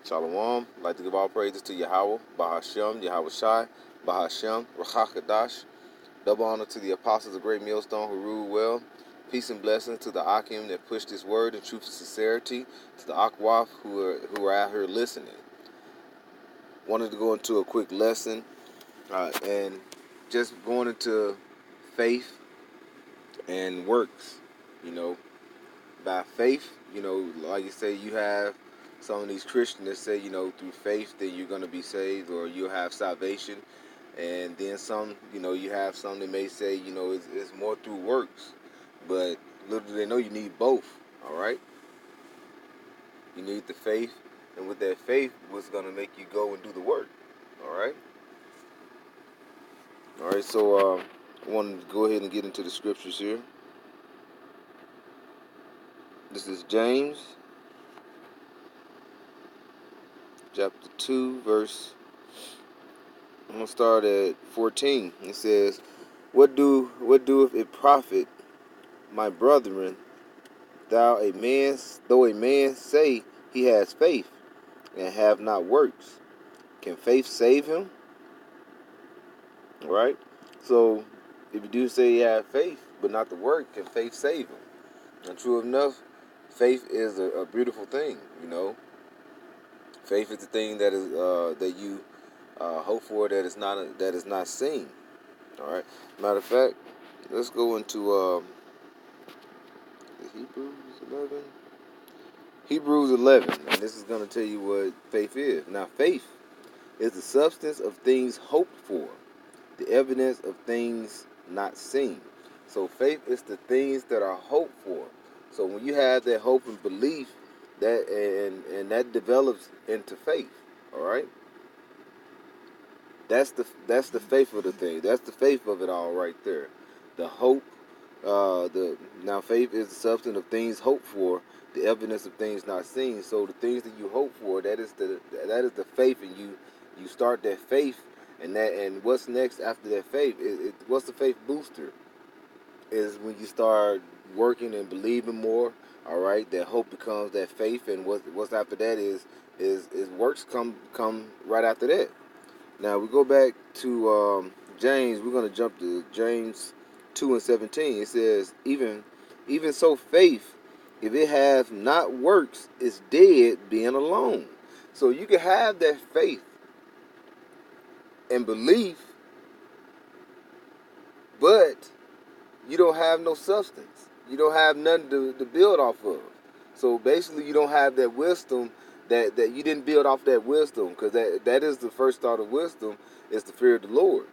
Shalom. I'd like to give all praises to Yahweh, Bahashem, Yahweh Shai, Bahashem, Rachakadash. Double honor to the apostles of Great Millstone who ruled well. Peace and blessings to the Akim that pushed his word in truth and sincerity. To the Akwaf who are out here listening. Wanted to go into a quick lesson and just going into faith and works. You know, by faith, like you say, you have some of these Christians that say, through faith that you're going to be saved or you'll have salvation. And then some, you have some that may say, it's more through works. But little do they know you need both, all right? You need the faith, and with that faith, what's going to make you go and do the work, all right? All right, so I wanted to go ahead and get into the scriptures here. This is James, chapter 2, verse, I'm going to start at 14. It says, What doeth it profit, my brethren, though a man say he has faith, and have not works? Can faith save him? All right? So, if you do say you have faith, but not the work, can faith save him? And true enough, faith is a beautiful thing, Faith is the thing that is that you hope for that is not seen. All right. Matter of fact, let's go into Hebrews 11. Hebrews 11, and this is going to tell you what faith is. Now, faith is the substance of things hoped for, the evidence of things not seen. So faith is the things that are hoped for. So when you have that hope and belief, that and that develops into faith. All right. That's the faith of the thing. That's the faith of it all right there. The hope. Now faith is the substance of things hoped for, the evidence of things not seen. So the things that you hope for, that is the faith, and you start that faith, and what's next after that faith? What's the faith booster? Is when you start working and believing more. All right, that hope becomes that faith, and what's after that is works come right after that. Now we go back to James. We're going to jump to James 2:17. It says, even so, faith, if it has not works, is dead being alone. So you can have that faith and belief, but you don't have no substance. You don't have nothing to build off of. So basically, you don't have that wisdom that you didn't build off that wisdom, because that is the first thought of wisdom, is the fear of the Lord.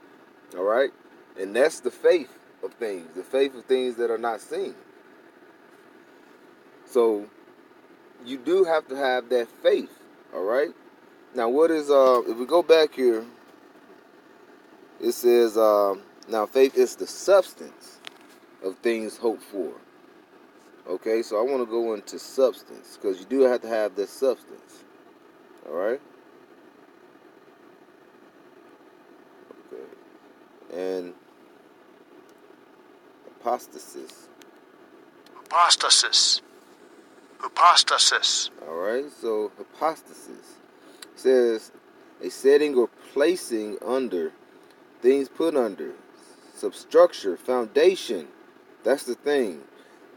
All right? And that's the faith of things, the faith of things that are not seen. So you do have to have that faith. All right? Now what is, if we go back here, it says, now faith is the substance of things hoped for. Okay, so I want to go into substance, because you do have to have this substance. All right? Okay. And apostasis. All right, so apostasis says a setting or placing under, things put under, substructure, foundation. That's the thing.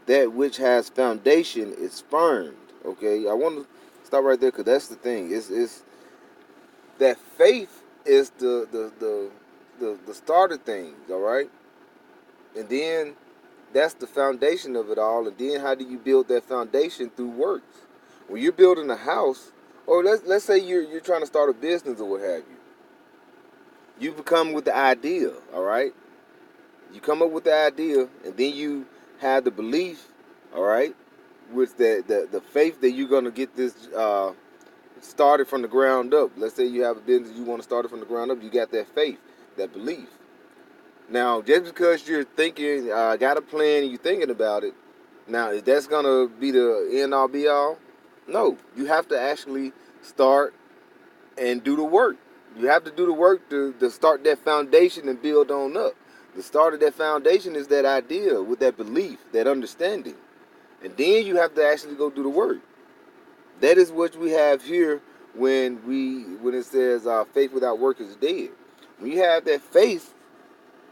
That which has foundation is firm. Okay, I want to stop right there, because that's the thing. It's that faith is the starter things. All right, and then that's the foundation of it all. And then how do you build that foundation? Through works. When you're building a house, or let's say you're trying to start a business or what have you, you become with the idea. All right, you come up with the idea, and then you have the belief, all right, with the faith that you're going to get this started from the ground up. Let's say you have a business, you want to start it from the ground up, you got that faith, that belief. Now, just because you're thinking, got a plan, and you're thinking about it, now, is that's going to be the end all be all? No, you have to actually start and do the work. You have to do the work to start that foundation and build on up. The start of that foundation is that idea with that belief, that understanding. And then you have to actually go do the work. That is what we have here when it says faith without work is dead. When you have that faith,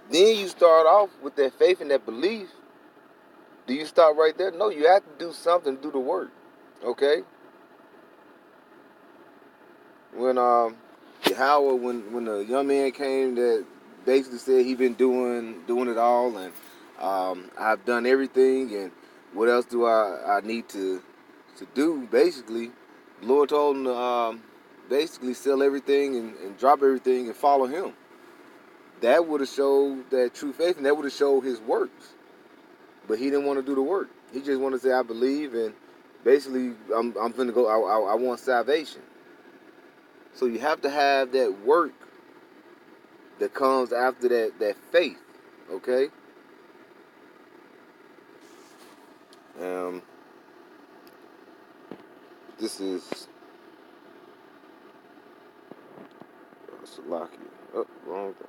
then you start off with that faith and that belief. Do you stop right there? No, you have to do something, do the work. Okay? When Howard, when the young man came that basically said he been doing it all, and I've done everything, and what else do I need to do? Basically, the Lord told him to basically sell everything and drop everything and follow Him. That would have showed that true faith, and that would have showed his works. But he didn't want to do the work. He just wanted to say, "I believe," and basically, I'm finna go. I want salvation. So you have to have that work that comes after that faith. Okay. Um. This is Salakia. Oh, wrong thing.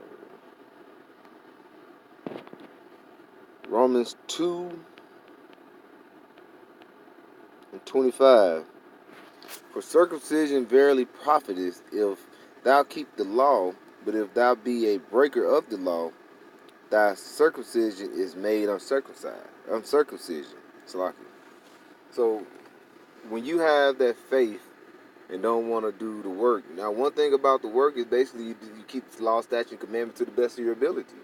Romans 2:25. For circumcision verily profiteth if thou keep the law, but if thou be a breaker of the law, thy circumcision is made uncircumcision. Salakia. So when you have that faith and don't want to do the work, now one thing about the work is basically you keep the law, statute, and commandment to the best of your ability.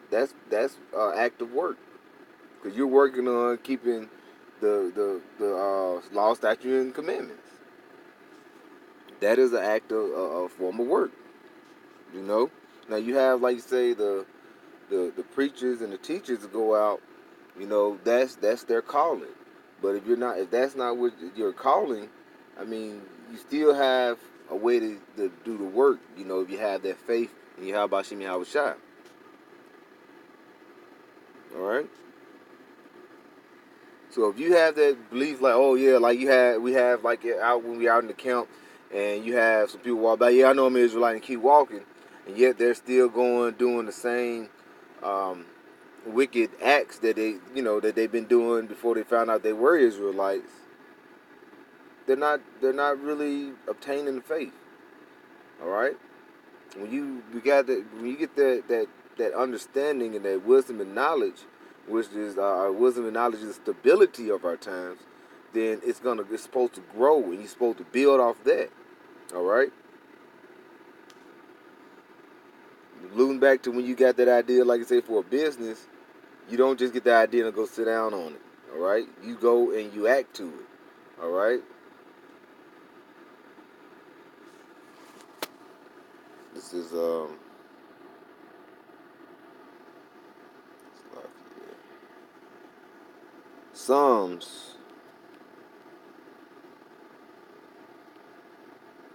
That's act of work because you're working on keeping the law, statute, and commandments. That is an act of a form of work. You know. Now you have, like you say, the preachers and the teachers that go out. You know, that's their calling. But if that's not what your calling, I mean, you still have a way to do the work. You know, if you have that faith and you have Bashim Yahushua. All right. So if you have that belief, like, oh yeah, like we have like out when we out in the camp, and you have some people walk by, yeah, I know I'm Israelite, and keep walking, and yet they're still going doing the same um, wicked acts that they've been doing before they found out they were Israelites. They're not really obtaining the faith. All right. When you get that understanding and that wisdom and knowledge, which is our wisdom and knowledge is the stability of our times, then it's supposed to grow and you're supposed to build off that. All right. Looking back to when you got that idea, like I say, for a business, you don't just get the idea and go sit down on it. All right. You go and you act to it. All right. This is Psalms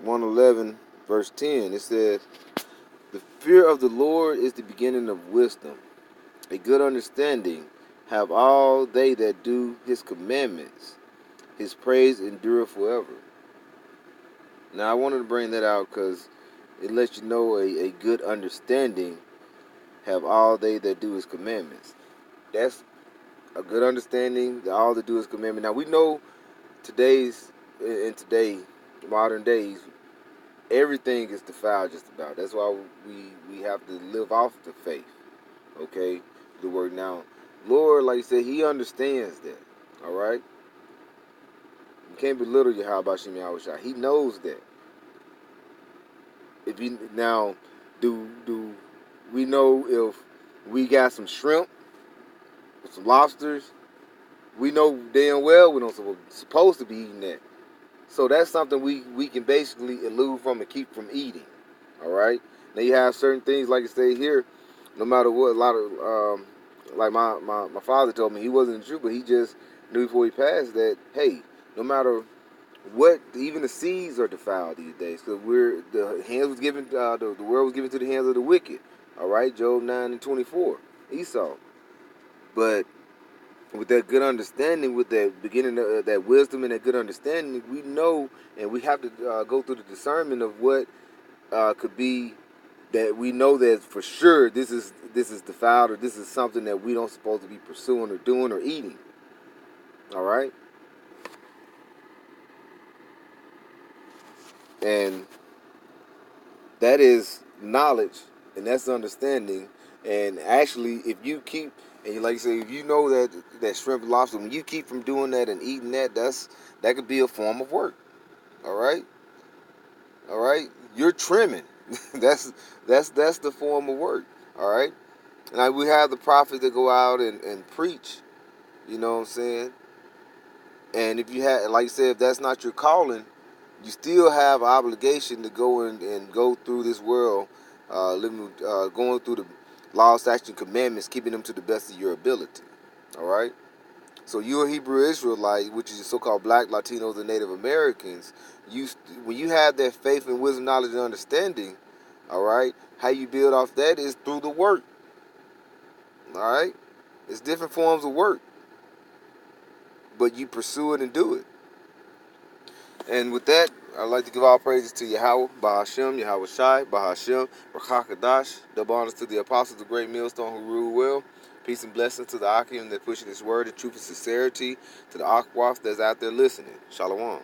111 verse 10. It says, "The fear of the Lord is the beginning of wisdom. A good understanding have all they that do his commandments. His praise endureth forever." Now I wanted to bring that out because it lets you know a good understanding have all they that do his commandments. That's a good understanding that all that do his commandment. Now we know in today, modern days, everything is defiled just about. That's why we have to live off the faith. Okay? The word now. Lord, like I said, he understands that. Alright? You can't belittle Yahweh Shem Yahushua. He knows that. If you now do we know if we got some shrimp or some lobsters, we know damn well we don't supposed to be eating that. So that's something we can basically elude from and keep from eating. All right. Now you have certain things like I say here, no matter what. A lot of like my father told me he wasn't a Jew, but he just knew before he passed that hey, no matter what, even the seeds are defiled these days because the world was given to the hands of the wicked. All right, Job 9:24, Esau. But with that good understanding, with that beginning of that wisdom and that good understanding, we know and we have to go through the discernment of what could be that we know that for sure this is defiled or this is something that we don't supposed to be pursuing or doing or eating. All right. And that is knowledge, and that's understanding. And actually, if you keep, and like you say, if you know that shrimp and lobster, when you keep from doing that and eating that, that could be a form of work. All right, all right. You're trimming. that's the form of work. All right. And we have the prophets that go out and preach. You know what I'm saying? And if you had, like you said, if that's not your calling, you still have an obligation to go and go through this world, going through the law, statutes, and commandments, keeping them to the best of your ability. All right. So you're a Hebrew Israelite, which is so-called Black, Latinos, and Native Americans. When you have that faith and wisdom, knowledge, and understanding, all right, how you build off that is through the work. All right, it's different forms of work, but you pursue it and do it. And with that, I'd like to give all praises to Yahweh, Bahashem, Yahweh Shai, Bahashem, Rakakadash, double honors to the apostles, the great millstone who rule well. Peace and blessings to the Akim that pushing his word in truth and sincerity, to the Akwaf that's out there listening. Shalom.